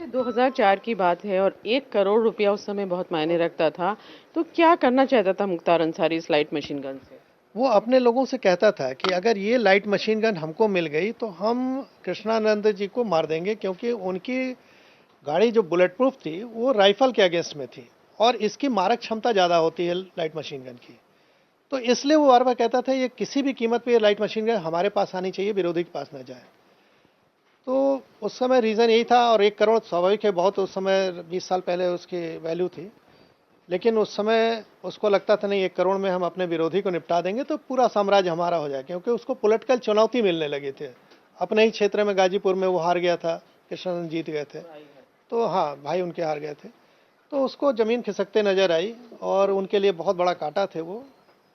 2004 की बात है और 1 करोड़ रुपया उस समय बहुत मायने रखता था। तो क्या करना चाहता था मुख्तार अंसारी इस लाइट मशीन गन से? वो अपने लोगों से कहता था कि अगर ये लाइट मशीन गन हमको मिल गई तो हम कृष्णानंद जी को मार देंगे, क्योंकि उनकी गाड़ी जो बुलेट प्रूफ थी वो राइफल के अगेंस्ट में थी और इसकी मारक क्षमता ज़्यादा होती है लाइट मशीन गन की। तो इसलिए वो बार बार कहता था ये किसी भी कीमत पे ये लाइट मशीन गन हमारे पास आनी चाहिए, विरोधी के पास ना जाए। तो उस समय रीज़न यही था। और 1 करोड़ स्वाभाविक है, बहुत उस समय 20 साल पहले उसकी वैल्यू थी। लेकिन उस समय उसको लगता था नहीं, 1 करोड़ में हम अपने विरोधी को निपटा देंगे तो पूरा साम्राज्य हमारा हो जाए, क्योंकि उसको पॉलिटिकल चुनौती मिलने लगे थे। अपने ही क्षेत्र में गाजीपुर में वो हार गया था, कृष्ण जीत गए थे। तो हाँ, भाई उनके हार गए थे। तो उसको ज़मीन खिसकते नज़र आई और उनके लिए बहुत बड़ा कांटा थे वो।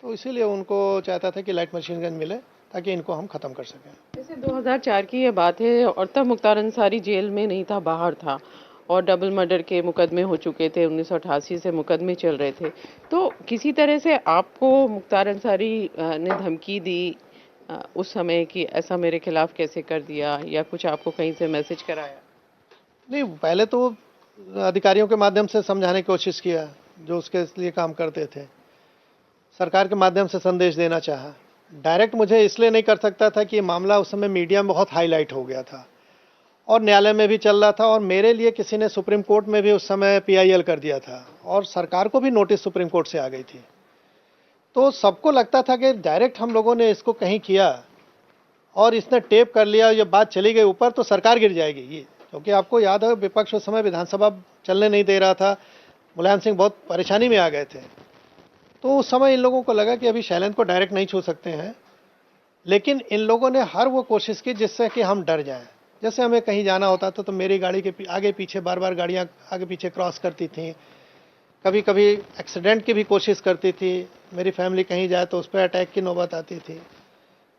तो इसीलिए उनको चाहता था कि लाइट मशीन गन मिले ताकि इनको हम ख़त्म कर सकें। जैसे 2004 की ये बात है और तब मुख्तार अंसारी जेल में नहीं था, बाहर था और डबल मर्डर के मुकदमे हो चुके थे, 1988 से मुकदमे चल रहे थे। तो किसी तरह से आपको मुख्तार अंसारी ने धमकी दी उस समय कि ऐसा मेरे खिलाफ कैसे कर दिया, या कुछ आपको कहीं से मैसेज कराया? नहीं, पहले तो अधिकारियों के माध्यम से समझाने की कोशिश किया जो उसके लिए काम करते थे। सरकार के माध्यम से संदेश देना चाहा। डायरेक्ट मुझे इसलिए नहीं कर सकता था कि ये मामला उस समय मीडिया में बहुत हाईलाइट हो गया था और न्यायालय में भी चल रहा था, और मेरे लिए किसी ने सुप्रीम कोर्ट में भी उस समय पीआईएल कर दिया था और सरकार को भी नोटिस सुप्रीम कोर्ट से आ गई थी। तो सबको लगता था कि डायरेक्ट हम लोगों ने इसको कहीं किया और इसने टेप कर लिया, ये बात चली गई ऊपर तो सरकार गिर जाएगी ये। क्योंकि आपको याद है विपक्ष उस समय विधानसभा चलने नहीं दे रहा था, मुलायम सिंह बहुत परेशानी में आ गए थे। तो उस समय इन लोगों को लगा कि अभी शैलेंद्र को डायरेक्ट नहीं छू सकते हैं, लेकिन इन लोगों ने हर वो कोशिश की जिससे कि हम डर जाएं। जैसे हमें कहीं जाना होता था तो मेरी गाड़ी के आगे पीछे बार बार गाड़ियां आगे पीछे क्रॉस करती थीं। कभी कभी एक्सीडेंट की भी कोशिश करती थी। मेरी फैमिली कहीं जाए तो उस पर अटैक की नौबत आती थी।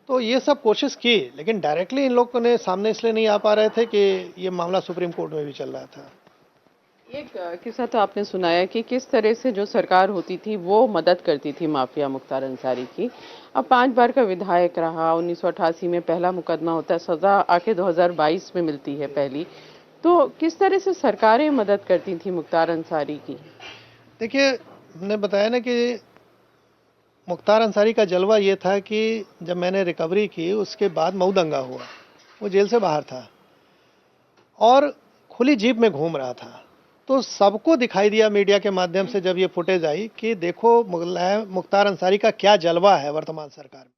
तो ये सब कोशिश की, लेकिन डायरेक्टली इन लोगों ने सामने इसलिए नहीं आ पा रहे थे कि ये मामला सुप्रीम कोर्ट में भी चल रहा था। एक किस्सा तो आपने सुनाया कि किस तरह से जो सरकार होती थी वो मदद करती थी माफिया मुख्तार अंसारी की। अब 5 बार का विधायक रहा, 1988 में पहला मुकदमा होता है, सजा आके 2022 में मिलती है पहली। तो किस तरह से सरकारें मदद करती थी मुख्तार अंसारी की? देखिए, हमने बताया ना कि मुख्तार अंसारी का जलवा ये था कि जब मैंने रिकवरी की उसके बाद मऊ दंगा हुआ, वो जेल से बाहर था और खुली जीप में घूम रहा था। तो सबको दिखाई दिया मीडिया के माध्यम से जब ये फुटेज आई कि देखो मुख्तार अंसारी का क्या जलवा है वर्तमान सरकार में।